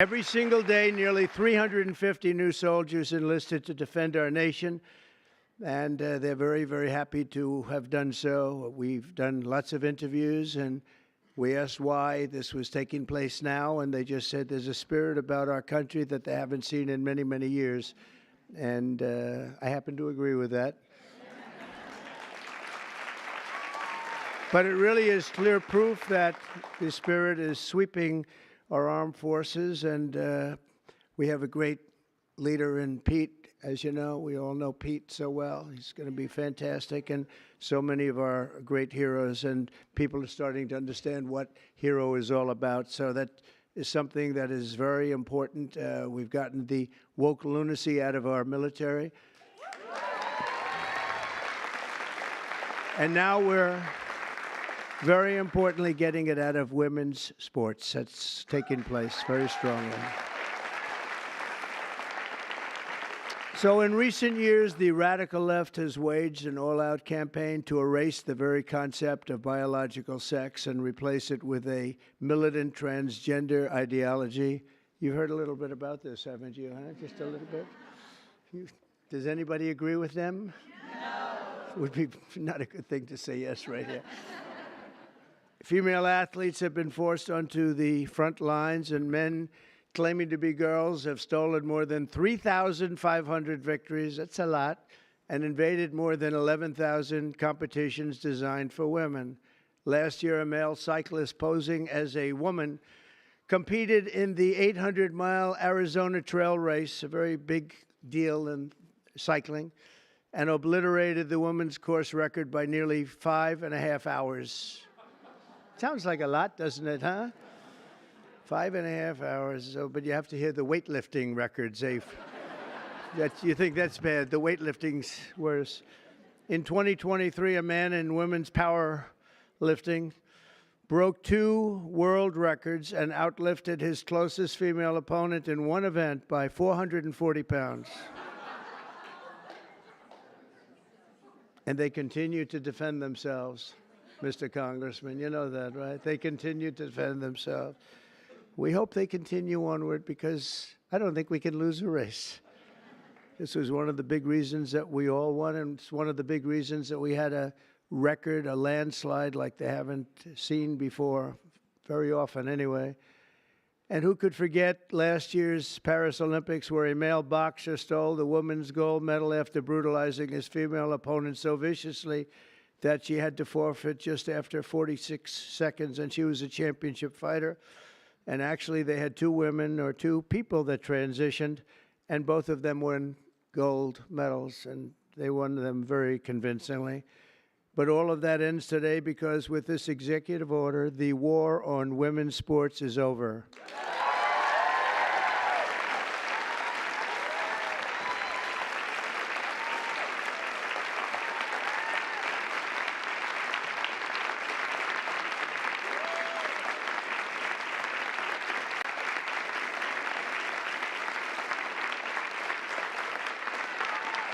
Every single day, nearly 350 new soldiers enlisted to defend our nation, and they're very, very happy to have done so. We've done lots of interviews, and we asked why this was taking place now, and they just said there's a spirit about our country that they haven't seen in many, many years, and I happen to agree with that. But it really is clear proof that the spirit is sweeping our armed forces, and we have a great leader in Pete. As you know, we all know Pete so well. He's going to be fantastic, and so many of our great heroes, and people are starting to understand what hero is all about. So that is something that is very important. We've gotten the woke lunacy out of our military. And now we're very importantly getting it out of women's sports. That's taking place very strongly. So in recent years, the radical left has waged an all-out campaign to erase the very concept of biological sex and replace it with a militant transgender ideology. You've heard a little bit about this, haven't you? Huh? Just a little bit? Does anybody agree with them? No. Would be not a good thing to say yes right here. Female athletes have been forced onto the front lines, and men claiming to be girls have stolen more than 3,500 victories, that's a lot, and invaded more than 11,000 competitions designed for women. Last year, a male cyclist posing as a woman competed in the 800-mile Arizona trail race, a very big deal in cycling, and obliterated the women's course record by nearly 5.5 hours. Sounds like a lot, doesn't it, huh? 5.5 hours, but you have to hear the weightlifting records. You think that's bad. The weightlifting's worse. In 2023, a man in women's powerlifting broke 2 world records and outlifted his closest female opponent in one event by 440 pounds. And they continue to defend themselves. Mr. Congressman, you know that, right? They continue to defend themselves. We hope they continue onward because I don't think we can lose a race. This was one of the big reasons that we all won, and it's one of the big reasons that we had a record, a landslide like they haven't seen before, very often anyway. And who could forget last year's Paris Olympics, where a male boxer stole the women's gold medal after brutalizing his female opponent so viciously that she had to forfeit just after 46 seconds, and she was a championship fighter. And actually, they had 2 women or 2 people that transitioned, and both of them won gold medals, and they won them very convincingly. But all of that ends today because with this executive order, the war on women's sports is over.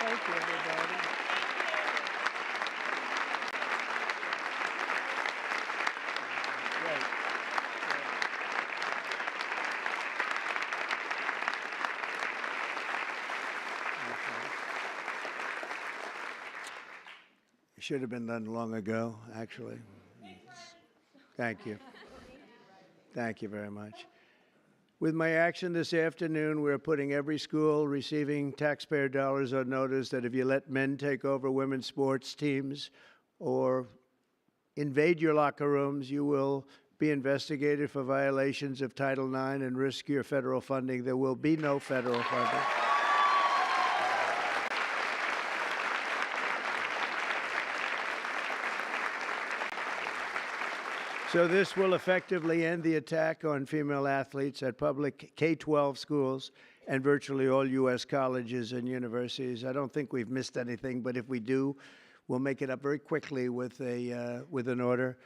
Thank you, everybody. Great. It should have been done long ago, actually. Thank you. Thank you very much. With my action this afternoon, we're putting every school receiving taxpayer dollars on notice that if you let men take over women's sports teams or invade your locker rooms, you will be investigated for violations of Title IX and risk your federal funding. There will be no federal funding. So this will effectively end the attack on female athletes at public K-12 schools and virtually all U.S. colleges and universities. I don't think we've missed anything, but if we do, we'll make it up very quickly with an order,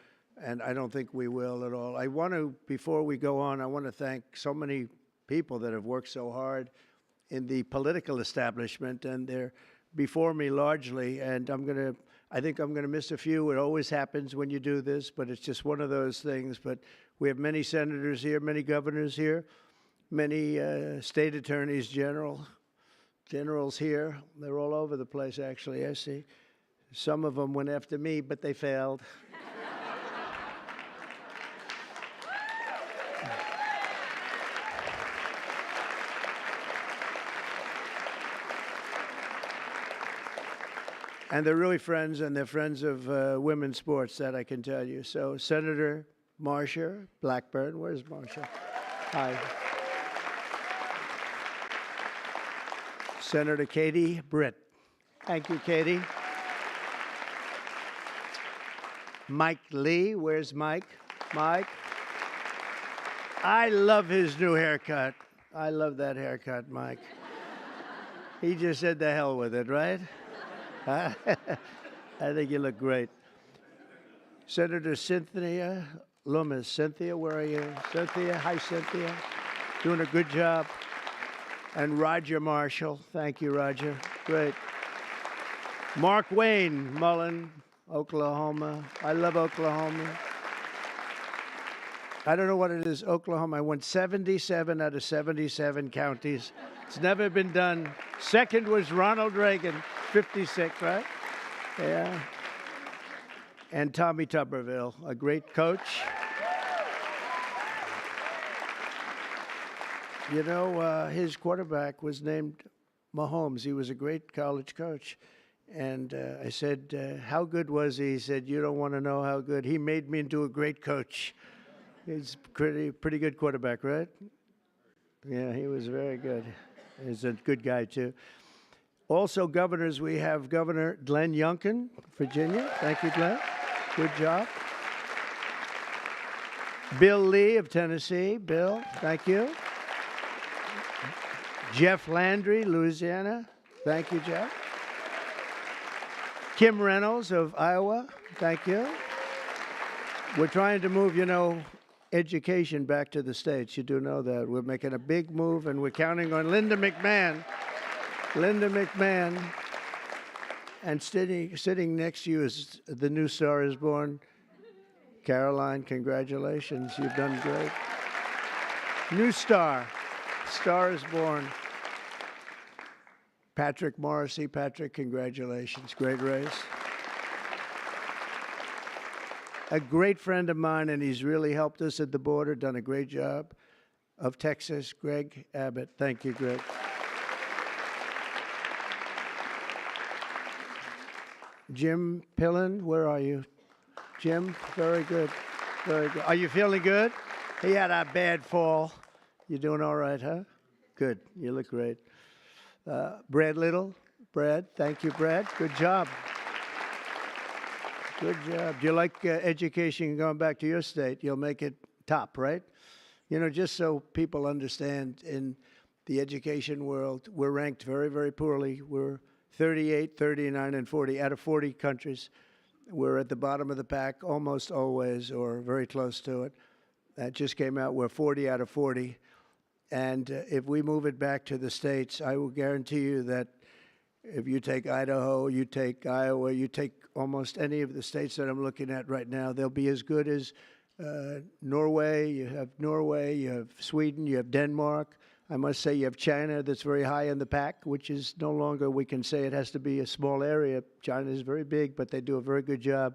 and I don't think we will at all. I want to, before we go on, I want to thank so many people that have worked so hard in the political establishment, and they're before me largely, and I think I'm going to miss a few. It always happens when you do this, but it's just one of those things. But we have many senators here, many governors here. many state attorneys generals here. They're all over the place, actually. I see. Some of them went after me, but they failed. And they're really friends, and they're friends of women's sports, that I can tell you. So Senator Marsha Blackburn, where's Marsha? Hi. Senator Katie Britt. Thank you, Katie. Mike Lee, where's Mike? Mike. I love his new haircut. I love that haircut, Mike. He just said the hell with it, right? I think you look great. Senator Cynthia Loomis. Cynthia, where are you? Cynthia, hi, Cynthia. Doing a good job. And Roger Marshall. Thank you, Roger. Great. Mark Wayne Mullen, Oklahoma. I love Oklahoma. I don't know what it is, Oklahoma. I won 77 out of 77 counties. It's never been done. Second was Ronald Reagan, 56, right? Yeah. And Tommy Tuberville, a great coach. You know, his quarterback was named Mahomes. He was a great college coach. And I said, how good was he? He said, you don't want to know how good. He made me into a great coach. He's pretty good quarterback, right? Yeah, he was very good. He's a good guy, too. Also, governors, we have Governor Glenn Youngkin, Virginia. Thank you, Glenn. Good job. Bill Lee of Tennessee. Bill, thank you. Jeff Landry, Louisiana. Thank you, Jeff. Kim Reynolds of Iowa. Thank you. We're trying to move, education back to the states. You do know that. We're making a big move, and we're counting on Linda McMahon. Linda McMahon. And sitting next to you is the new Star is Born. Caroline, congratulations. You've done great. New Star. Star is Born. Patrick Morrissey. Patrick, congratulations. Great race. A great friend of mine, and he's really helped us at the border, done a great job, of Texas, Greg Abbott. Thank you, Greg. Jim Pillen, where are you? Jim, very good. Very good. Are you feeling good? He had a bad fall. You doing all right, huh? Good. You look great. Brad Little. Brad, thank you, Brad. Good job. Good job. Do you like education going back to your state? You'll make it top, right? Just so people understand, in the education world, we're ranked very, very poorly. We're 38, 39, and 40 out of 40 countries. We're at the bottom of the pack almost always, or very close to it. That just came out. We're 40 out of 40. And if we move it back to the states, I will guarantee you that if you take Idaho, you take Iowa, you take almost any of the states that I'm looking at right now, they'll be as good as Norway. You have Sweden, you have Denmark. I must say you have China that's very high in the pack, which is no longer, we can say it has to be a small area. China is very big, but they do a very good job.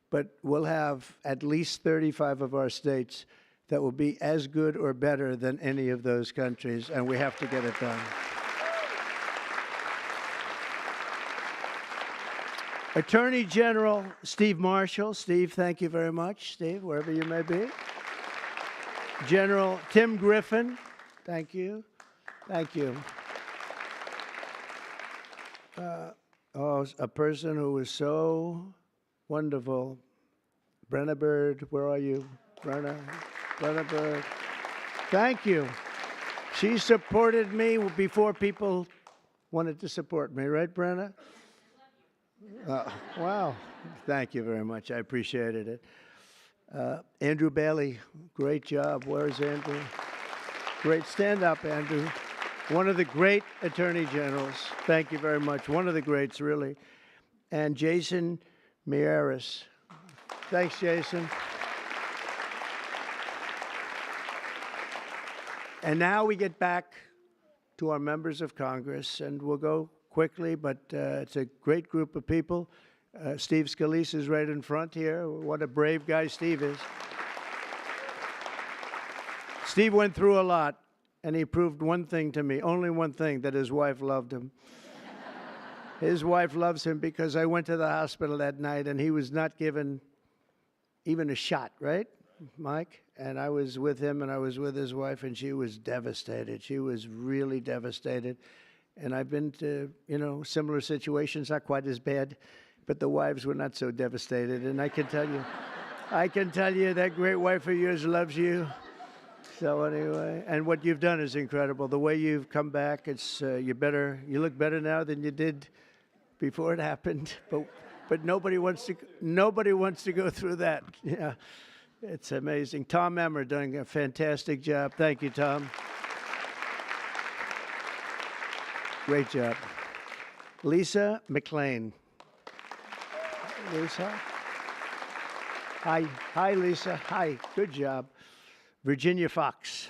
But we'll have at least 35 of our states that will be as good or better than any of those countries, and we have to get it done. Attorney General Steve Marshall. Steve, thank you very much. Steve, wherever you may be. General Tim Griffin. Thank you. Thank you. A person who was so wonderful. Brenna Bird, where are you? Brenna Bird. Thank you. She supported me before people wanted to support me, right, Brenna? Wow. Thank you very much. I appreciated it. Andrew Bailey, great job. Where's Andrew? Great. Stand up, Andrew. One of the great attorney generals. Thank you very much. One of the greats, really. And Jason Miyares. Thanks, Jason. And now we get back to our members of Congress, and we'll go quickly, but it's a great group of people. Steve Scalise is right in front here. What a brave guy Steve is. Steve went through a lot, and he proved one thing to me, only one thing, that his wife loved him. His wife loves him because I went to the hospital that night, and he was not given even a shot, right, Mike? And I was with him, and I was with his wife, and she was devastated. She was really devastated. And I've been to, similar situations, not quite as bad, but the wives were not so devastated. And I can tell you that great wife of yours loves you. So anyway, and what you've done is incredible. The way you've come back, it's you look better now than you did before it happened. But nobody wants to go through that. Yeah, it's amazing. Tom Emmer doing a fantastic job. Thank you, Tom. Great job. Lisa McLean. Lisa. Hi, Lisa. Hi. Good job. Virginia Fox.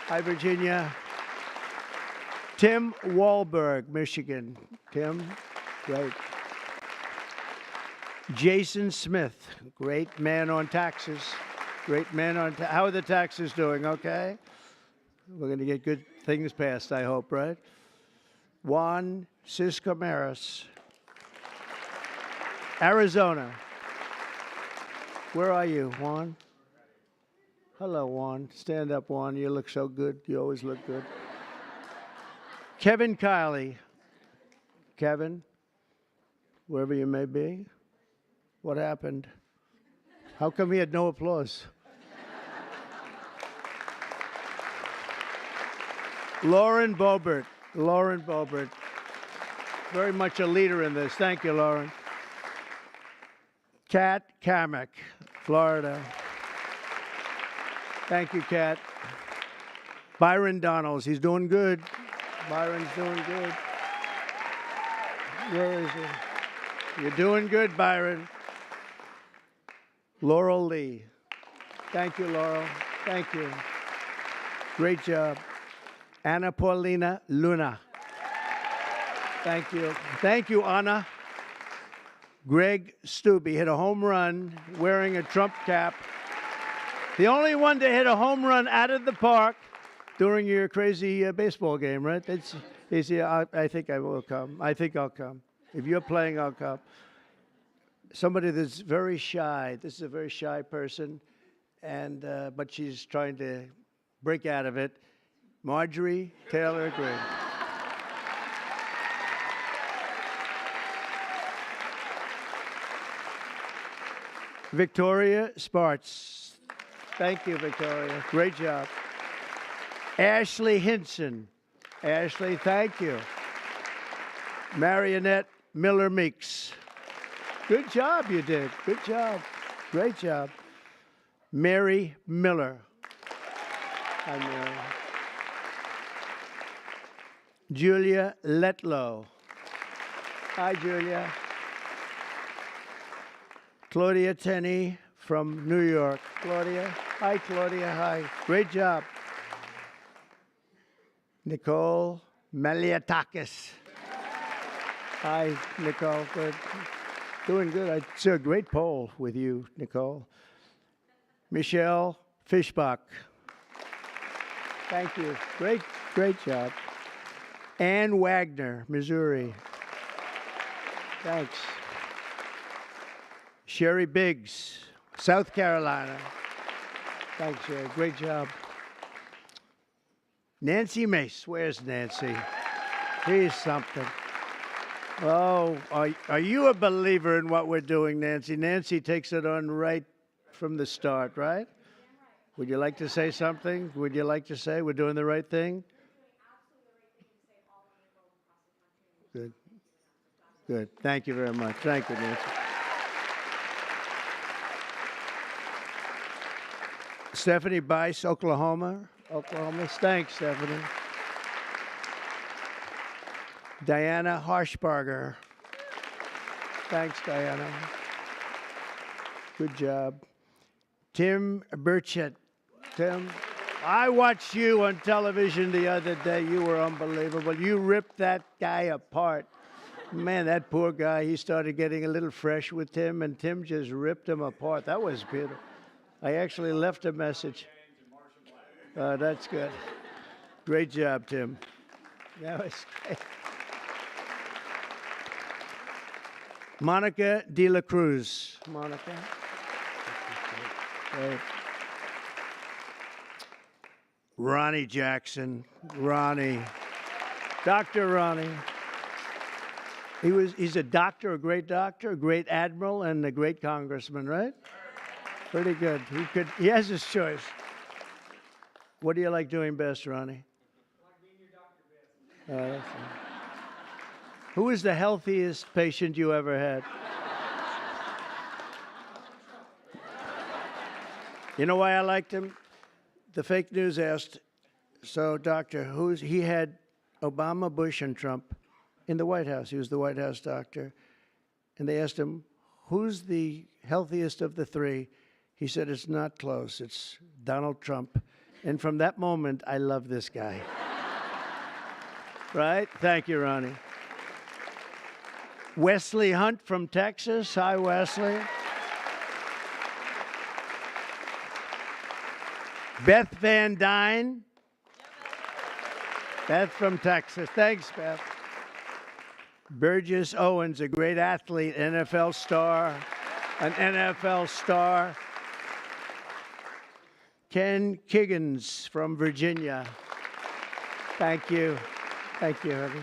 Hi, Virginia. Tim Wahlberg, Michigan. Tim, great. Jason Smith, great man on taxes. Great man on how are the taxes doing? Okay. We're going to get good things passed, I hope, right? Juan Ciscomaris, Arizona. Where are you, Juan? Hello, Juan. Stand up, Juan. You look so good. You always look good. Kevin Kiley. Kevin, wherever you may be. What happened? How come he had no applause? Lauren Boebert. Lauren Boebert. Very much a leader in this. Thank you, Lauren. Kat Kamek, Florida. Thank you, Kat. Byron Donalds. He's doing good. Byron's doing good. Where is he? You're doing good, Byron. Laurel Lee. Thank you, Laurel. Thank you. Great job. Anna Paulina Luna. Thank you. Thank you, Anna. Greg Stubbe hit a home run wearing a Trump cap. The only one to hit a home run out of the park during your crazy baseball game, right? I think I will come. I think I'll come. If you're playing, I'll come. Somebody that's very shy. This is a very shy person, and but she's trying to break out of it. Marjorie Taylor Greene. Victoria Sparts. Thank you, Victoria. Great job. Ashley Hinson. Ashley, thank you. Marionette Miller Meeks. Good job you did. Good job. Great job. Mary Miller. Hi, Mary. Julia Letlow. Hi, Julia. Claudia Tenney from New York. Claudia. Hi, Claudia. Hi. Great job. Nicole Maliatakis. Hi, Nicole. Good. Doing good. I saw a great poll with you, Nicole. Michelle Fishbach. Thank you. Great job. Ann Wagner, Missouri. Thanks. Sherry Biggs, South Carolina. Thanks, Sherry. Great job. Nancy Mace. Where's Nancy? Here's something. Oh, are you a believer in what we're doing, Nancy? Nancy takes it on right from the start, right? Would you like to say something? Would you like to say we're doing the right thing? Good. Good. Thank you very much. Thank you, Nancy. Stephanie Bice, Oklahoma. Thanks, Stephanie. Diana Harshbarger. Thanks, Diana. Good job. Tim Burchett. Tim, I watched you on television the other day. You were unbelievable. You ripped that guy apart. Man, that poor guy, he started getting a little fresh with Tim, and Tim just ripped him apart. That was beautiful. I actually left a message. That's good. Great job, Tim. That was great. Monica de la Cruz. Monica. Great. Ronnie Jackson. Ronnie. Dr. Ronnie. He's a doctor, a great admiral, and a great congressman, right? Pretty good. He has his choice. What do you like doing best, Ronnie? I like being your doctor best. Who is the healthiest patient you ever had? You know why I liked him? The fake news asked, so doctor, he had Obama, Bush, and Trump in the White House. He was the White House doctor. And they asked him, who's the healthiest of the three? He said, it's not close. It's Donald Trump. And from that moment, I love this guy. Right? Thank you, Ronnie. Wesley Hunt from Texas. Hi, Wesley. Beth Van Dyne. Beth from Texas. Thanks, Beth. Burgess Owens, a great athlete, an NFL star. Ken Kiggins from Virginia. Thank you. Thank you, honey.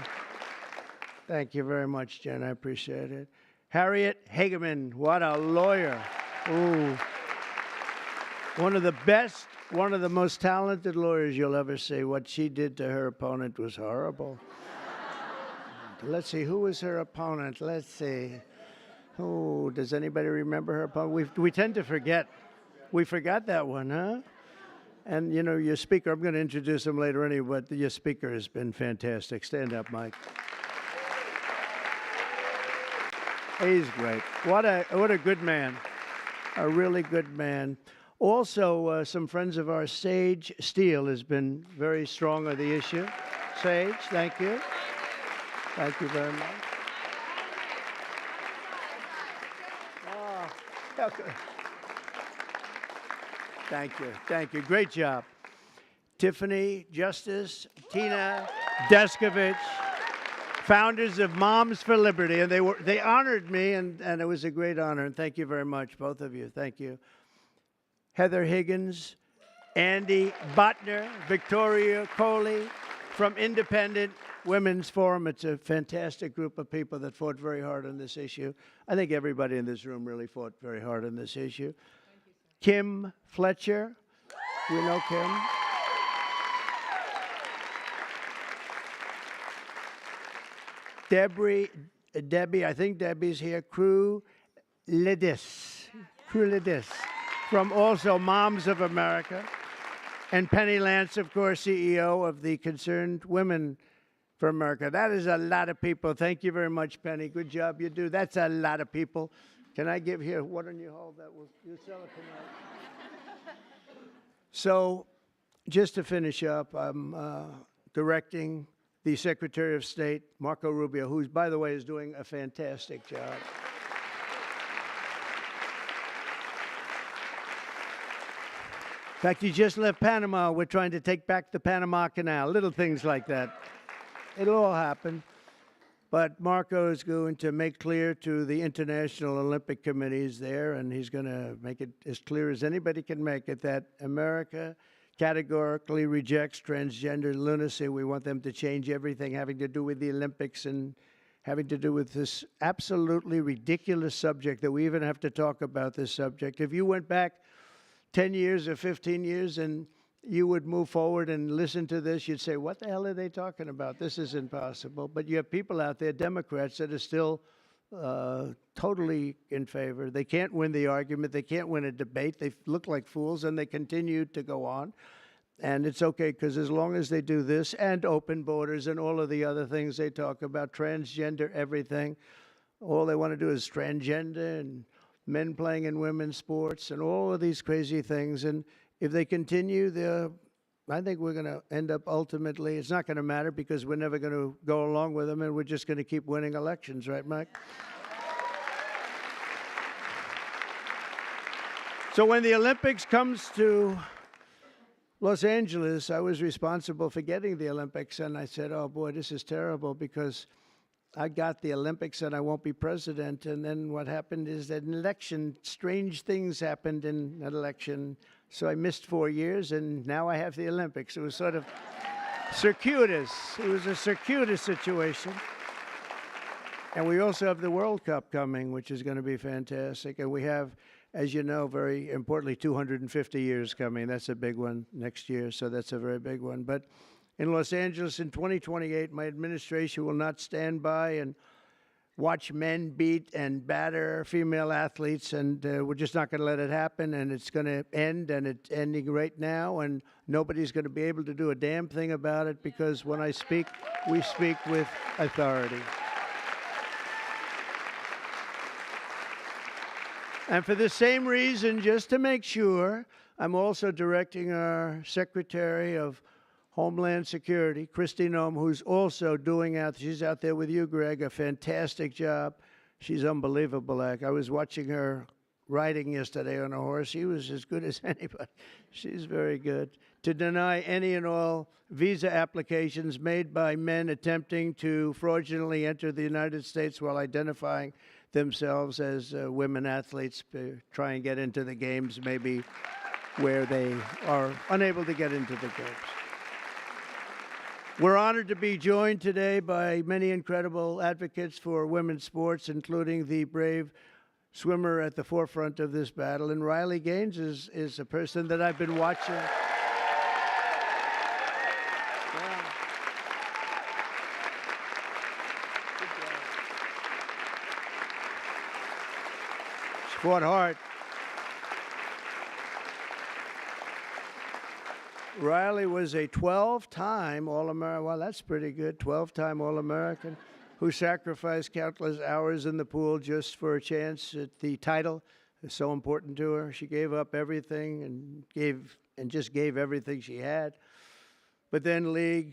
Thank you very much, Jen. I appreciate it. Harriet Hageman, what a lawyer. Ooh. One of the best, one of the most talented lawyers you'll ever see. What she did to her opponent was horrible. Let's see, who was her opponent? Let's see. Oh, does anybody remember her opponent? We tend to forget. We forgot that one, huh? And, you know, your speaker, I'm going to introduce him later anyway, but your speaker has been fantastic. Stand up, Mike. He's great. What a good man. A really good man. Also, some friends of ours, Sage Steele, has been very strong on the issue. Sage, thank you. Thank you very much. Oh, okay. Thank you. Thank you. Great job. Tiffany Justice, Tina Deskovich, founders of Moms for Liberty, and they honored me, and it was a great honor. And thank you very much, both of you. Thank you. Heather Higgins, Andy Botner, Victoria Coley from Independent Women's Forum. It's a fantastic group of people that fought very hard on this issue. I think everybody in this room really fought very hard on this issue. Thank you, sir. Kim Fletcher. You know Kim? Debbie, I think Debbie's here. Crew Lidis from also Moms of America. And Penny Lance, of course, CEO of the Concerned Women for America. That is a lot of people. Thank you very much, Penny. Good job you do. That's a lot of people. Can I give here? Why don't you hold that? You sell it tonight. So, just to finish up, I'm directing the Secretary of State, Marco Rubio, who, by the way, is doing a fantastic job. In fact, he just left Panama. We're trying to take back the Panama Canal, little things like that. It'll all happen. But Marco is going to make clear to the International Olympic Committees there, and he's going to make it as clear as anybody can make it, that America categorically rejects transgender lunacy. We want them to change everything having to do with the Olympics and having to do with this absolutely ridiculous subject that we even have to talk about this subject. If you went back 10 years or 15 years and you would move forward and listen to this, you'd say, what the hell are they talking about? This is impossible. But you have people out there, Democrats, that are still totally in favor. They can't win the argument. They can't win a debate. They look like fools, and they continue to go on. And it's okay, because as long as they do this and open borders and all of the other things they talk about, transgender everything, all they want to do is transgender and men playing in women's sports and all of these crazy things. And if they continue, I think we're going to end up ultimately, it's not going to matter because we're never going to go along with them and we're just going to keep winning elections, right, Mike? So when the Olympics comes to Los Angeles, I was responsible for getting the Olympics, and I said, oh boy, this is terrible because I got the Olympics and I won't be president. And then what happened is that in election, strange things happened in an election. So I missed 4 years, and now I have the Olympics. It was sort of circuitous. It was a circuitous situation. And we also have the World Cup coming, which is going to be fantastic. And we have, as you know, very importantly, 250 years coming. That's a big one next year, so that's a very big one. But in Los Angeles in 2028, my administration will not stand by and watch men beat and batter female athletes, and we're just not going to let it happen, and it's going to end, and it's ending right now, and nobody's going to be able to do a damn thing about it because when I speak, we speak with authority. And for the same reason, just to make sure, I'm also directing our Secretary of Homeland Security, Kristi Noem, who's also doing she's out there with you, Greg, a fantastic job. She's unbelievable. I was watching her riding yesterday on a horse. She was as good as anybody. She's very good. To deny any and all visa applications made by men attempting to fraudulently enter the United States while identifying themselves as women athletes, try and get into the games maybe where they are unable to get into the games. We're honored to be joined today by many incredible advocates for women's sports, including the brave swimmer at the forefront of this battle. And Riley Gaines is a person that I've been watching. She fought hard. Riley was a 12-time All-American. Well, that's pretty good. 12-time All-American who sacrificed countless hours in the pool just for a chance at the title. It's so important to her. She gave up everything and just gave everything she had. But then the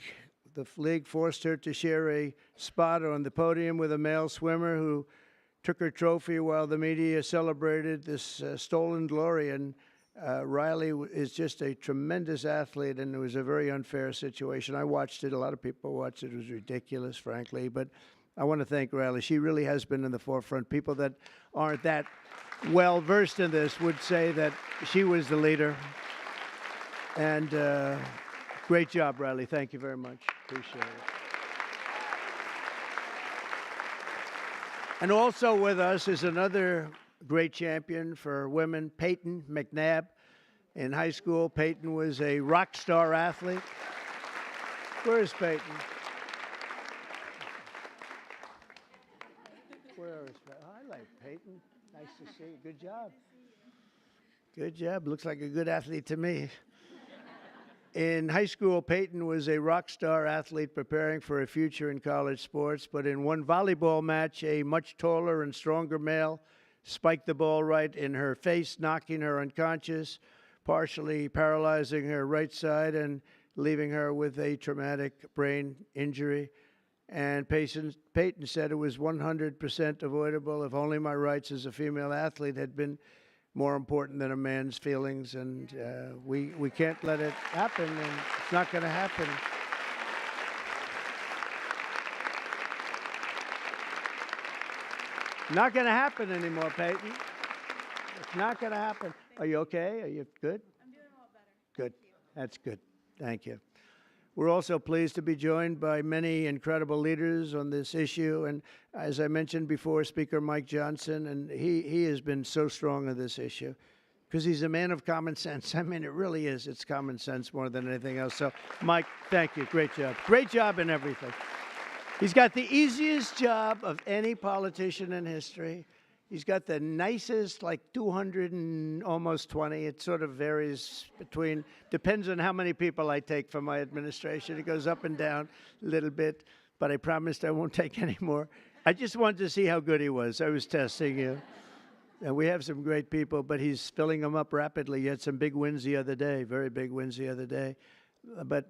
league forced her to share a spot on the podium with a male swimmer who took her trophy while the media celebrated this stolen glory. And Riley is just a tremendous athlete, and it was a very unfair situation. I watched it. A lot of people watched it. It was ridiculous, frankly. But I want to thank Riley. She really has been in the forefront. People that aren't that well versed in this would say that she was the leader. And great job, Riley. Thank you very much. Appreciate it. And also with us is another great champion for women, Peyton McNabb. In high school, Peyton was a rock star athlete. Where is Peyton? Where is Peyton? Oh, I like Peyton. Nice to see you. Good job. Good job. Looks like a good athlete to me. In high school, Peyton was a rock star athlete preparing for a future in college sports, but in one volleyball match, a much taller and stronger male spiked the ball right in her face, knocking her unconscious, partially paralyzing her right side and leaving her with a traumatic brain injury. And Peyton said it was 100% avoidable if only my rights as a female athlete had been more important than a man's feelings. And we can't let it happen, and it's not going to happen. Not going to happen anymore, Peyton. It's not going to happen. Are you okay? Are you good? I'm doing a lot better. Good. That's good. Thank you. We're also pleased to be joined by many incredible leaders on this issue. And as I mentioned before, Speaker Mike Johnson, and he has been so strong on this issue because he's a man of common sense. I mean, it really is. It's common sense more than anything else. So, Mike, thank you. Great job. Great job in everything. He's got the easiest job of any politician in history. He's got the nicest, like 200 and almost 20. It sort of varies between, depends on how many people I take from my administration. It goes up and down a little bit, but I promised I won't take any more. I just wanted to see how good he was. I was testing you. And we have some great people, but he's filling them up rapidly. He had some big wins the other day, very big wins the other day. But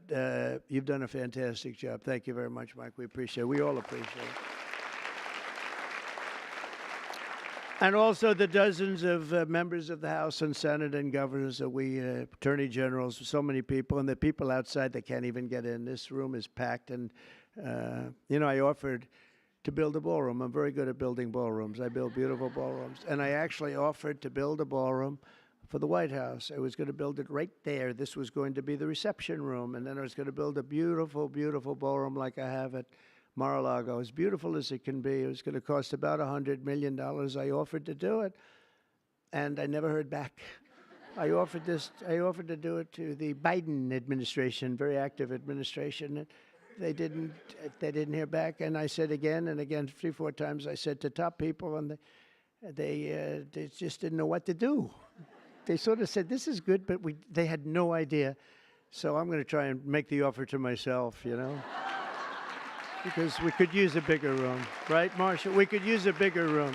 you've done a fantastic job. Thank you very much, Mike. We appreciate it. We all appreciate it. And also the dozens of members of the House and Senate and governors that attorney generals, so many people, and the people outside that can't even get in. This room is packed. And, I offered to build a ballroom. I'm very good at building ballrooms. I build beautiful ballrooms. And I actually offered to build a ballroom for the White House. I was going to build it right there. This was going to be the reception room. And then I was going to build a beautiful, beautiful ballroom like I have at Mar-a-Lago, as beautiful as it can be. It was going to cost about $100 million. I offered to do it, and I never heard back. I offered to do it to the Biden administration, very active administration. They didn't hear back, and I said again and again, 3-4 times. I said to top people, and they just didn't know what to do. They sort of said, "This is good," but they had no idea. So I'm going to try and make the offer to myself, because we could use a bigger room, right, Marcia? We could use a bigger room.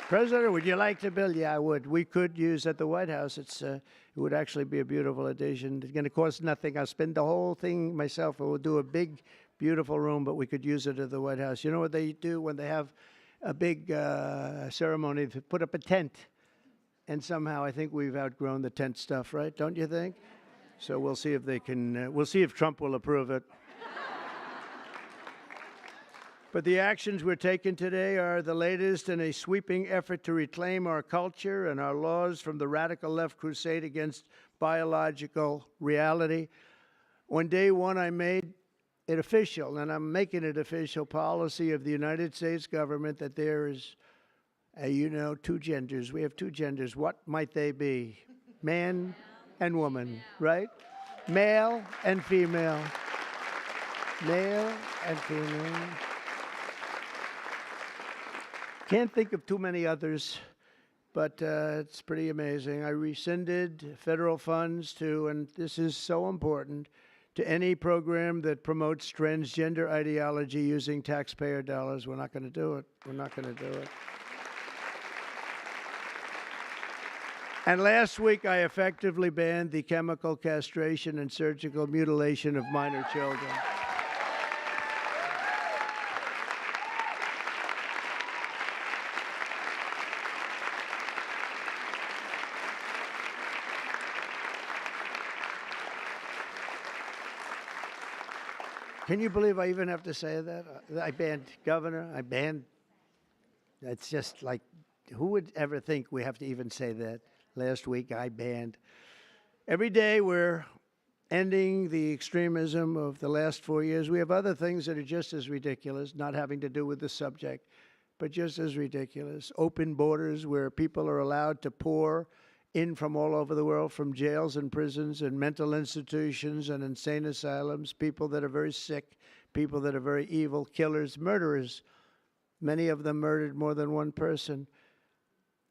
President, would you like to build? Yeah, I would. We could use at the White House. It would actually be a beautiful addition. It's going to cost nothing. I'll spend the whole thing myself. We'll do a big, beautiful room, but we could use it at the White House. You know what they do when they have a big ceremony? They put up a tent. And somehow I think we've outgrown the tent stuff, right? Don't you think? So we'll see if they can, we'll see if Trump will approve it. But the actions we're taking today are the latest in a sweeping effort to reclaim our culture and our laws from the radical left crusade against biological reality. On day one, I made it official, and I'm making it official policy of the United States government that there is, two genders. We have two genders. What might they be? Man and woman, right? Male and female. Male and female. Can't think of too many others, but it's pretty amazing. I rescinded federal funds and this is so important, to any program that promotes transgender ideology using taxpayer dollars. We're not going to do it. We're not going to do it. And last week, I effectively banned the chemical castration and surgical mutilation of minor children. Can you believe I even have to say that? I banned governor. I banned. It's just like, who would ever think we have to even say that? Last week, I banned. Every day, we're ending the extremism of the last 4 years. We have other things that are just as ridiculous, not having to do with the subject, but just as ridiculous. Open borders where people are allowed to pour in from all over the world, from jails and prisons and mental institutions and insane asylums, people that are very sick, people that are very evil, killers, murderers. Many of them murdered more than one person.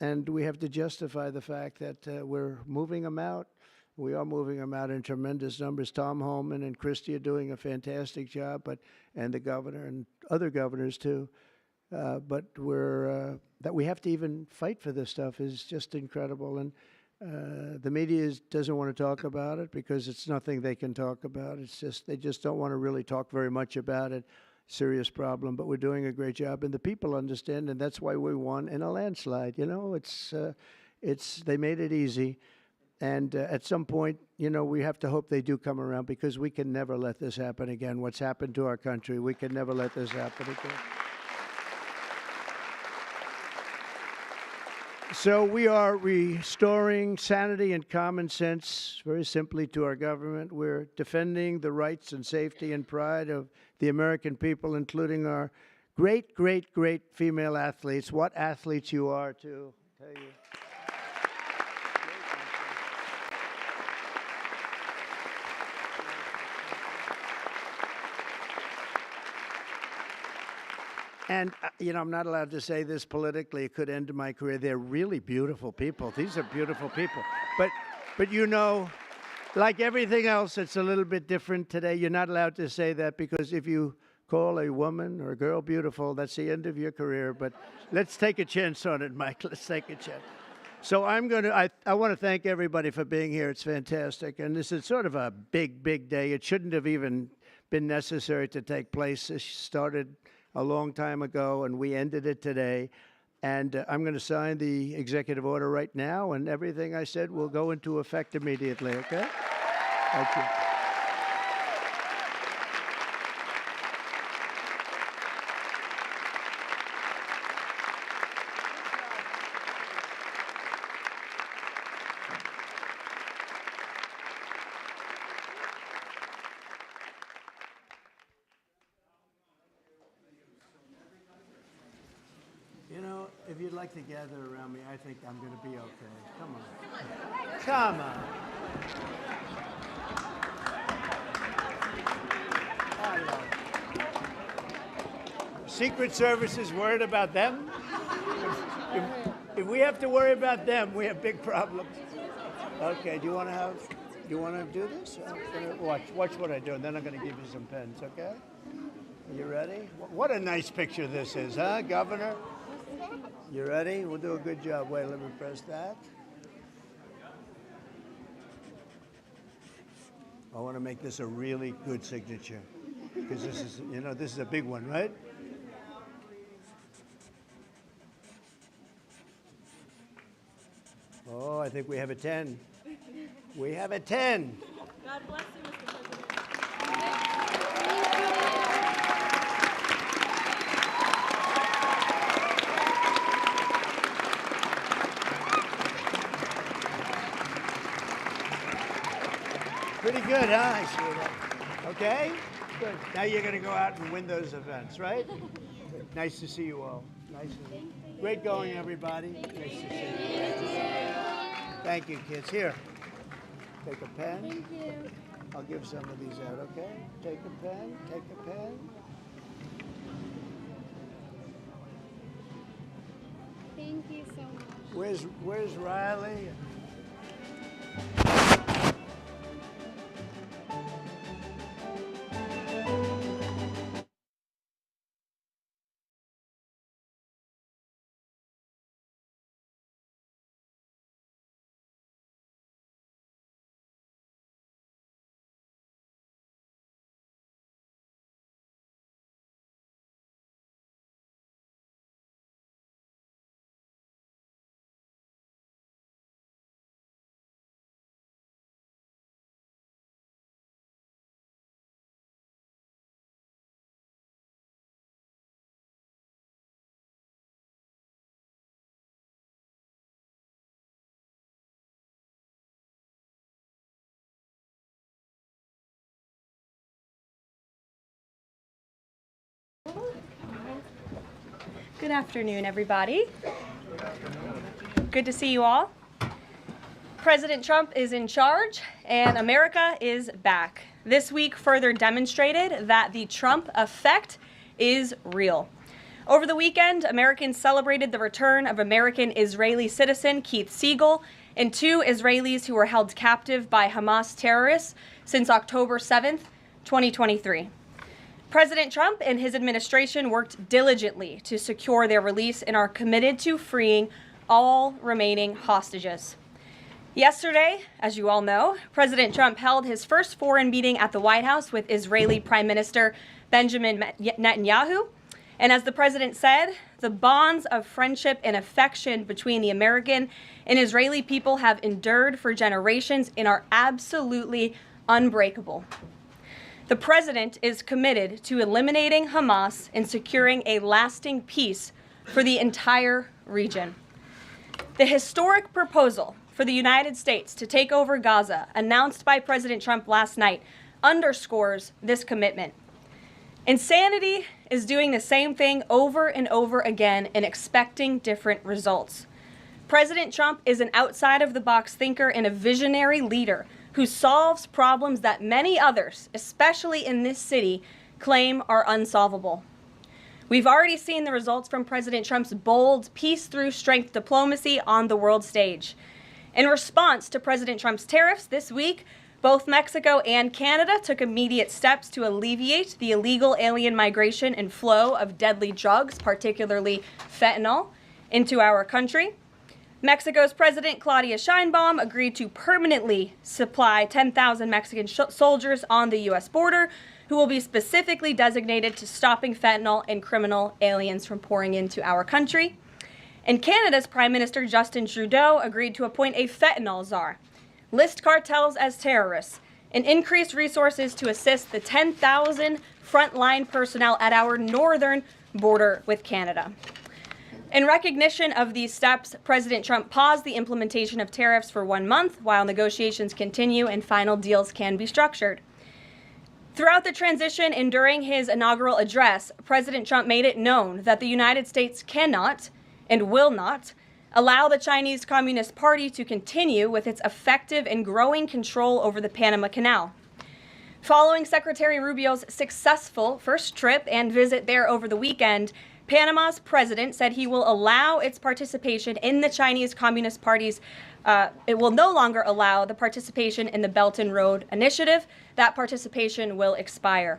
And we have to justify the fact that we're moving them out. We are moving them out in tremendous numbers. Tom Homan and Christie are doing a fantastic job, and the governor and other governors too. But that we have to even fight for this stuff is just incredible. And the media doesn't want to talk about it because it's nothing they can talk about. It's just they just don't want to really talk very much about it. Serious problem, but we're doing a great job, and the people understand, and that's why we won in a landslide. They made it easy, and at some point, we have to hope they do come around, because we can never let this happen again. What's happened to our country, we can never let this happen again. So we are restoring sanity and common sense, very simply, to our government. We're defending the rights and safety and pride of the American people, including our great, great, great female athletes. What athletes you are, too, I tell you. And, I'm not allowed to say this politically. It could end my career. They're really beautiful people. These are beautiful people. But like everything else, it's a little bit different today. You're not allowed to say that, because if you call a woman or a girl beautiful, that's the end of your career. But let's take a chance on it, Mike. Let's take a chance. So I want to thank everybody for being here. It's fantastic. And this is sort of a big, big day. It shouldn't have even been necessary to take place. This started a long time ago, and we ended it today. And I'm going to sign the executive order right now, and everything I said will go into effect immediately, okay? Thank you. You know, if you'd like to gather around me, I think I'm going to be okay. Come on. Come on. Hello. Secret Service is worried about them? If we have to worry about them, we have big problems. Okay, do you want to do this? Watch what I do, and then I'm going to give you some pens, okay? You ready? What a nice picture this is, huh, Governor? You ready? We'll do a good job. Wait, let me press that. I want to make this a really good signature because this is a big one, right? Oh, I think we have a 10. We have a 10. God bless you, Mr. President. Pretty good, huh? I see that. Okay? Good. Now you're going to go out and win those events, right? Good. Nice to see you all. Nice to see you. Great going, everybody. Nice to see you. Nice to see you. Thank you, kids. Here, take a pen. Thank you. I'll give some of these out, okay? Take a pen. Take a pen. Thank you so much. Where's Riley? Good afternoon, everybody. Good to see you all. President Trump is in charge and America is back. This week further demonstrated that the Trump effect is real. Over the weekend, Americans celebrated the return of American-Israeli citizen Keith Siegel and 2 Israelis who were held captive by Hamas terrorists since October 7th, 2023. President Trump and his administration worked diligently to secure their release and are committed to freeing all remaining hostages. Yesterday, as you all know, President Trump held his first foreign meeting at the White House with Israeli Prime Minister Benjamin Netanyahu. And as the president said, the bonds of friendship and affection between the American and Israeli people have endured for generations and are absolutely unbreakable. The president is committed to eliminating Hamas and securing a lasting peace for the entire region. The historic proposal for the United States to take over Gaza, announced by President Trump last night, underscores this commitment. Insanity is doing the same thing over and over again and expecting different results. President Trump is an outside-of-the-box thinker and a visionary leader who solves problems that many others, especially in this city, claim are unsolvable. We've already seen the results from President Trump's bold peace-through-strength diplomacy on the world stage. In response to President Trump's tariffs this week, both Mexico and Canada took immediate steps to alleviate the illegal alien migration and flow of deadly drugs, particularly fentanyl, into our country. Mexico's President Claudia Sheinbaum agreed to permanently supply 10,000 Mexican soldiers on the U.S. border who will be specifically designated to stopping fentanyl and criminal aliens from pouring into our country. And Canada's Prime Minister Justin Trudeau agreed to appoint a fentanyl czar, list cartels as terrorists, and increase resources to assist the 10,000 frontline personnel at our northern border with Canada. In recognition of these steps, President Trump paused the implementation of tariffs for 1 month while negotiations continue and final deals can be structured. Throughout the transition and during his inaugural address, President Trump made it known that the United States cannot and will not allow the Chinese Communist Party to continue with its effective and growing control over the Panama Canal. Following Secretary Rubio's successful first trip and visit there over the weekend, Panama's president said he will allow its participation in the Chinese Communist Party's it will no longer allow the participation in the Belt and Road Initiative. That participation will expire.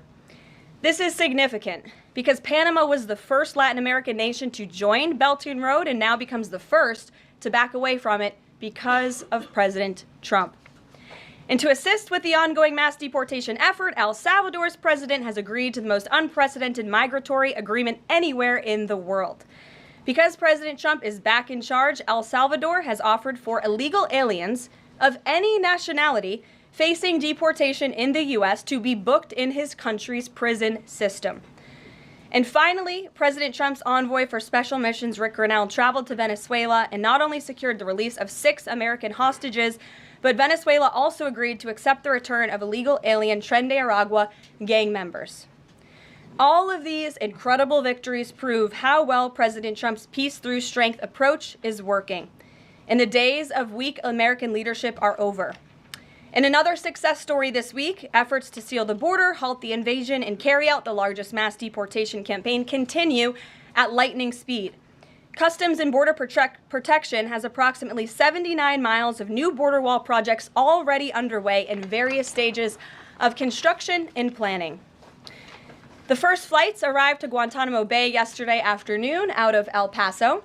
This is significant because Panama was the first Latin American nation to join Belt and Road and now becomes the first to back away from it because of President Trump. And to assist with the ongoing mass deportation effort, El Salvador's president has agreed to the most unprecedented migratory agreement anywhere in the world. Because President Trump is back in charge, El Salvador has offered for illegal aliens of any nationality facing deportation in the U.S. to be booked in his country's prison system. And finally, President Trump's envoy for special missions, Rick Grinnell, traveled to Venezuela and not only secured the release of 6 American hostages, but Venezuela also agreed to accept the return of illegal alien transgender gang members. All of these incredible victories prove how well President Trump's peace through strength approach is working. And the days of weak American leadership are over. In another success story this week, efforts to seal the border, halt the invasion, and carry out the largest mass deportation campaign continue at lightning speed. Customs and Border Protection has approximately 79 miles of new border wall projects already underway in various stages of construction and planning. The first flights arrived to Guantanamo Bay yesterday afternoon out of El Paso.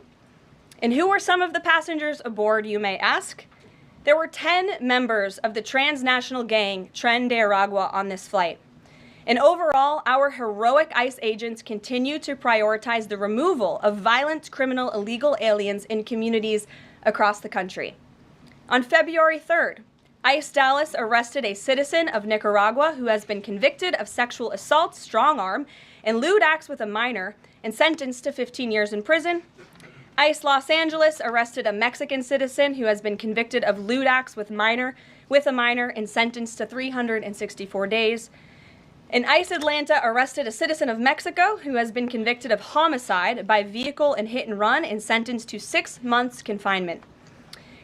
And who were some of the passengers aboard, you may ask? There were 10 members of the transnational gang transgender on this flight. And overall, our heroic ICE agents continue to prioritize the removal of violent criminal illegal aliens in communities across the country. On February 3rd, ICE Dallas arrested a citizen of Nicaragua who has been convicted of sexual assault, strong arm, and lewd acts with a minor and sentenced to 15 years in prison. ICE Los Angeles arrested a Mexican citizen who has been convicted of lewd acts with a minor and sentenced to 364 days. And ICE Atlanta arrested a citizen of Mexico who has been convicted of homicide by vehicle and hit and run and sentenced to 6 months confinement.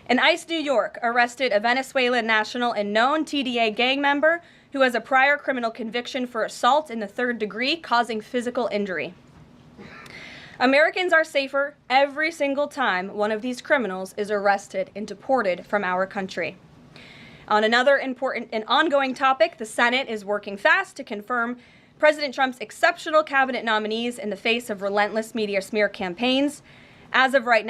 And ICE New York arrested a Venezuelan national and known TDA gang member who has a prior criminal conviction for assault in the 3rd degree causing physical injury. Americans are safer every single time one of these criminals is arrested and deported from our country. On another important and ongoing topic, the Senate is working fast to confirm President Trump's exceptional cabinet nominees in the face of relentless media smear campaigns. As of right now,